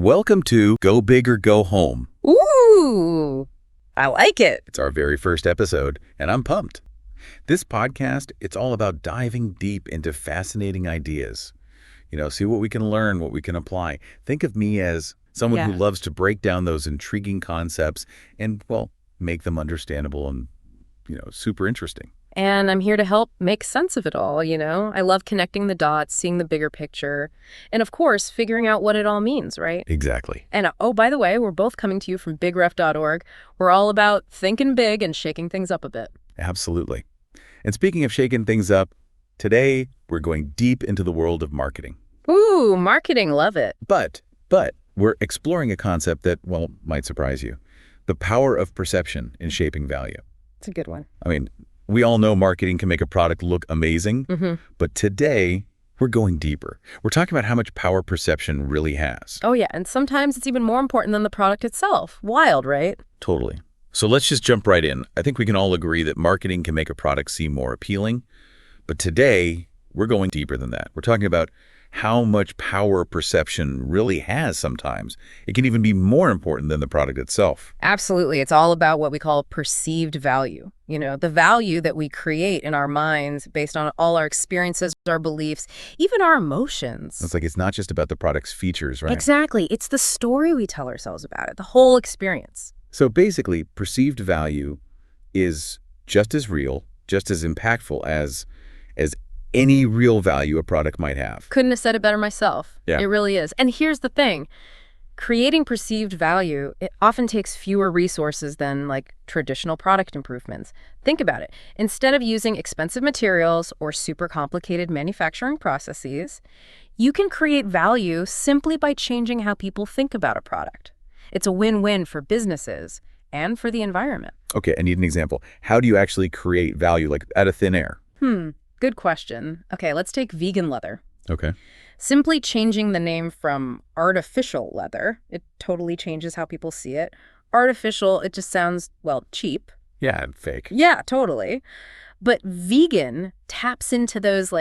Welcome to Go Big or Go Home. Ooh, I like it. It's our very first episode, and I'm pumped. This podcast, it's all about diving deep into fascinating ideas. See what we can learn, what we can apply. Think of me as someone who loves to break down those intriguing concepts and, make them understandable and, super interesting. And I'm here to help make sense of it all, I love connecting the dots, seeing the bigger picture, and of course, figuring out what it all means, right? Exactly. And by the way, we're both coming to you from bigref.org. We're all about thinking big and shaking things up a bit. Absolutely. And speaking of shaking things up, today we're going deep into the world of marketing. Ooh, marketing, love it. But we're exploring a concept that, might surprise you. The power of perception in shaping value. It's a good one. We all know marketing can make a product look amazing, but today we're going deeper. We're talking about how much power perception really has. Oh yeah, and sometimes it's even more important than the product itself. Wild, right? Totally. So let's just jump right in. I think we can all agree that marketing can make a product seem more appealing, but today we're going deeper than that. We're talking about how much power perception really has sometimes. It can even be more important than the product itself. Absolutely. It's all about what we call perceived value. The value that we create in our minds based on all our experiences, our beliefs, even our emotions. It's like it's not just about the product's features, right? Exactly. It's the story we tell ourselves about it, the whole experience. So basically, perceived value is just as real, just as impactful as any real value a product might have. Couldn't have said it better myself. Yeah. It really is. And here's the thing. Creating perceived value, it often takes fewer resources than traditional product improvements. Think about it. Instead of using expensive materials or super complicated manufacturing processes, you can create value simply by changing how people think about a product. It's a win-win for businesses and for the environment. Okay, I need an example. How do you actually create value, out of thin air? Good question. Okay, let's take vegan leather. Okay. Simply changing the name from artificial leather, it totally changes how people see it. Artificial, it just sounds, cheap. Yeah, and fake. Yeah, totally. But vegan taps into those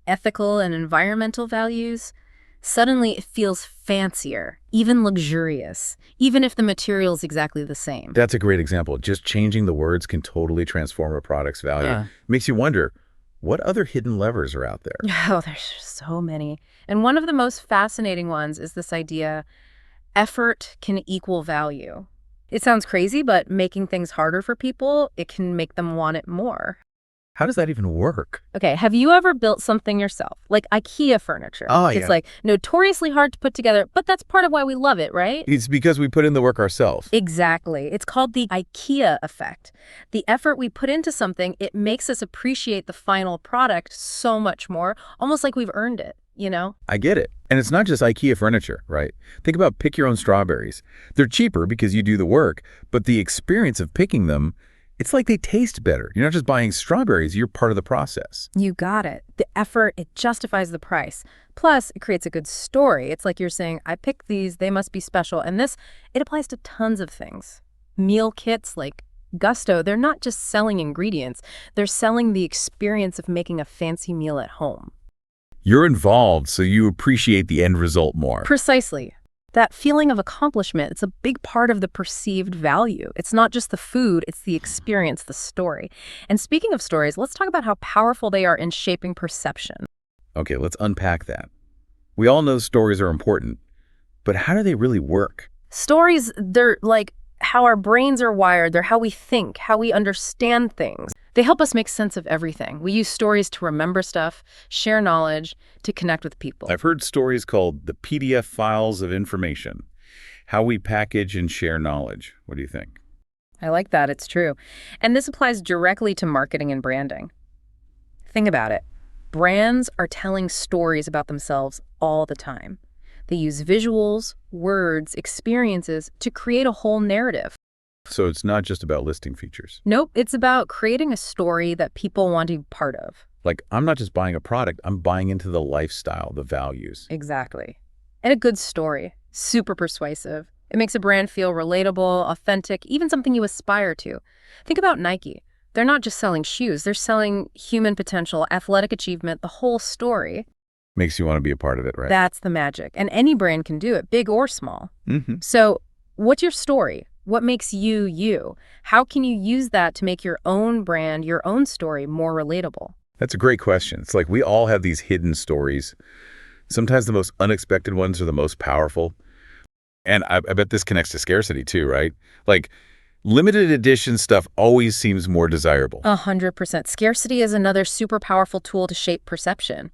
ethical and environmental values. Suddenly it feels fancier, even luxurious, even if the material is exactly the same. That's a great example. Just changing the words can totally transform a product's value. Makes you wonder, what other hidden levers are out there? Oh, there's so many. And one of the most fascinating ones is this idea, effort can equal value. It sounds crazy, but making things harder for people, it can make them want it more. How does that even work? Okay, have you ever built something yourself? Like IKEA furniture. Oh, yeah. It's notoriously hard to put together, but that's part of why we love it, right? It's because we put in the work ourselves. Exactly. It's called the IKEA effect. The effort we put into something, it makes us appreciate the final product so much more, almost like we've earned it, I get it. And it's not just IKEA furniture, right? Think about pick your own strawberries. They're cheaper because you do the work, but the experience of picking them, it's like they taste better. You're not just buying strawberries, you're part of the process. You got it. The effort, it justifies the price. Plus, it creates a good story. It's like you're saying, I picked these, they must be special. And this, it applies to tons of things. Meal kits like Gusto, they're not just selling ingredients. They're selling the experience of making a fancy meal at home. You're involved, so you appreciate the end result more. Precisely. That feeling of accomplishment, it's a big part of the perceived value. It's not just the food, it's the experience, the story. And speaking of stories, let's talk about how powerful they are in shaping perception. Okay, let's unpack that. We all know stories are important, but how do they really work? Stories, they're like how our brains are wired. They're how we think, how we understand things. They help us make sense of everything. We use stories to remember stuff, share knowledge, to connect with people. I've heard stories called the PDF files of information, how we package and share knowledge. What do you think? I like that. It's true. And this applies directly to marketing and branding. Think about it. Brands are telling stories about themselves all the time. They use visuals, words, experiences to create a whole narrative. So it's not just about listing features. Nope, it's about creating a story that people want to be part of. I'm not just buying a product, I'm buying into the lifestyle, the values. Exactly. And a good story, super persuasive. It makes a brand feel relatable, authentic, even something you aspire to. Think about Nike. They're not just selling shoes, they're selling human potential, athletic achievement, the whole story. Makes you want to be a part of it, right? That's the magic. And any brand can do it, big or small. Mm-hmm. So what's your story? What makes you you? How can you use that to make your own brand, your own story more relatable? That's a great question. It's like we all have these hidden stories. Sometimes the most unexpected ones are the most powerful. And I bet this connects to scarcity too, right? Like limited edition stuff always seems more desirable. 100%. Scarcity is another super powerful tool to shape perception.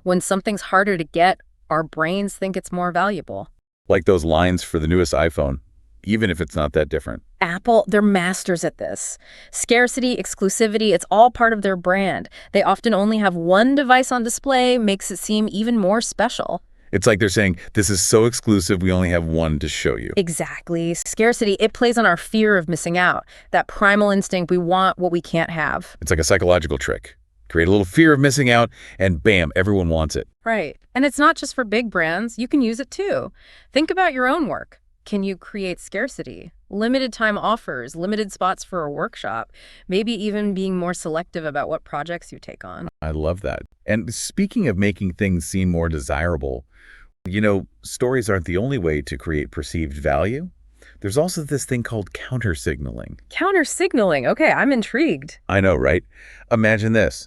When something's harder to get, our brains think it's more valuable. Like those lines for the newest iPhone, even if it's not that different. Apple, they're masters at this. Scarcity, exclusivity, it's all part of their brand. They often only have one device on display, makes it seem even more special. It's like they're saying, this is so exclusive, we only have one to show you. Exactly. Scarcity, it plays on our fear of missing out. That primal instinct, we want what we can't have. It's like a psychological trick. Create a little fear of missing out, and bam, everyone wants it. Right. And it's not just for big brands. You can use it too. Think about your own work. Can you create scarcity? Limited time offers, limited spots for a workshop, maybe even being more selective about what projects you take on. I love that. And speaking of making things seem more desirable, stories aren't the only way to create perceived value. There's also this thing called counter-signaling. Counter-signaling. Okay, I'm intrigued. I know, right? Imagine this.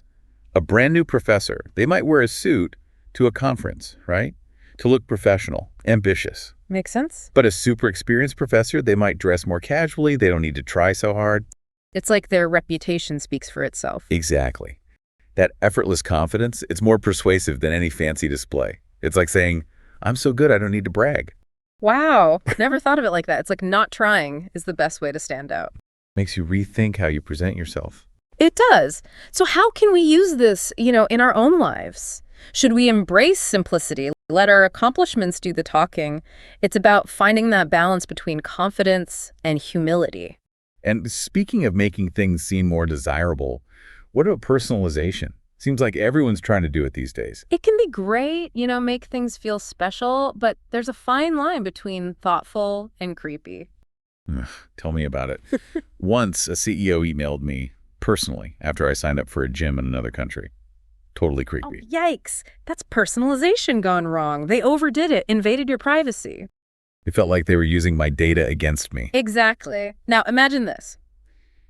A brand new professor, they might wear a suit to a conference, right? To look professional, ambitious. Makes sense. But a super experienced professor, they might dress more casually. They don't need to try so hard. It's like their reputation speaks for itself. Exactly. That effortless confidence, it's more persuasive than any fancy display. It's like saying, I'm so good, I don't need to brag. Wow. Never thought of it like that. It's like not trying is the best way to stand out. Makes you rethink how you present yourself. It does. So how can we use this, in our own lives? Should we embrace simplicity? Let our accomplishments do the talking. It's about finding that balance between confidence and humility. And speaking of making things seem more desirable, what about personalization? Seems like everyone's trying to do it these days. It can be great, make things feel special, but there's a fine line between thoughtful and creepy. Ugh, tell me about it. Once, a CEO emailed me personally after I signed up for a gym in another country. Totally creepy. Oh, yikes. That's personalization gone wrong. They overdid it, invaded your privacy. It felt like they were using my data against me. Exactly. Now, imagine this.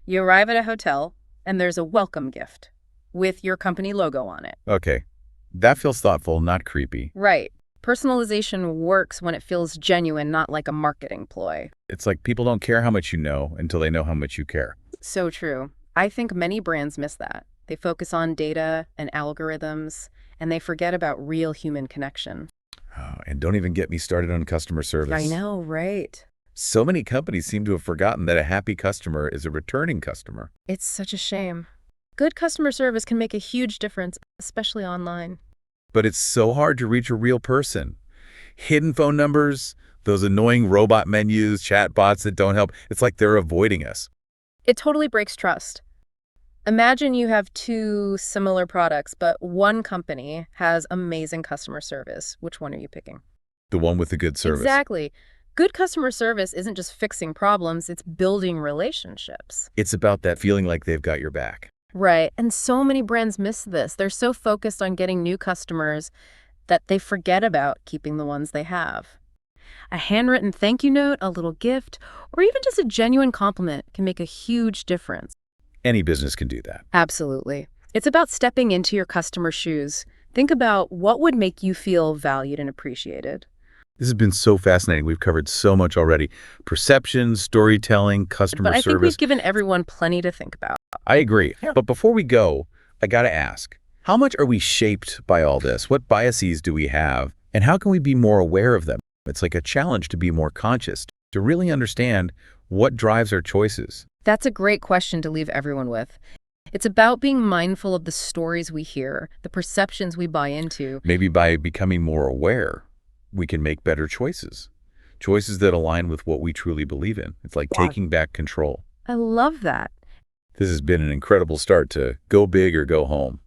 You arrive at a hotel, and there's a welcome gift with your company logo on it. Okay. That feels thoughtful, not creepy. Right. Personalization works when it feels genuine, not like a marketing ploy. It's like people don't care how much you know until they know how much you care. So true. I think many brands miss that. They focus on data and algorithms, and they forget about real human connection. Oh, and don't even get me started on customer service. I know, right? So many companies seem to have forgotten that a happy customer is a returning customer. It's such a shame. Good customer service can make a huge difference, especially online. But it's so hard to reach a real person. Hidden phone numbers, those annoying robot menus, chat bots that don't help. It's like they're avoiding us. It totally breaks trust. Imagine you have two similar products, but one company has amazing customer service. Which one are you picking? The one with the good service. Exactly. Good customer service isn't just fixing problems, it's building relationships. It's about that feeling like they've got your back. Right. And so many brands miss this. They're so focused on getting new customers that they forget about keeping the ones they have. A handwritten thank you note, a little gift, or even just a genuine compliment can make a huge difference. Any business can do that. Absolutely. It's about stepping into your customer's shoes. Think about what would make you feel valued and appreciated. This has been so fascinating. We've covered so much already. Perception, storytelling, customer But I think service. we've given everyone plenty to think about. I agree. But before we go, I got to ask, how much are we shaped by all this? What biases do we have? And how can we be more aware of them? It's like a challenge to be more conscious, to really understand what drives our choices. That's a great question to leave everyone with. It's about being mindful of the stories we hear, the perceptions we buy into. Maybe by becoming more aware, we can make better choices. Choices that align with what we truly believe in. It's like taking back control. I love that. This has been an incredible start to go big or go home.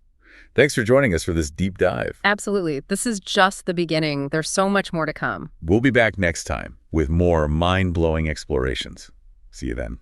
Thanks for joining us for this deep dive. Absolutely. This is just the beginning. There's so much more to come. We'll be back next time with more mind-blowing explorations. See you then.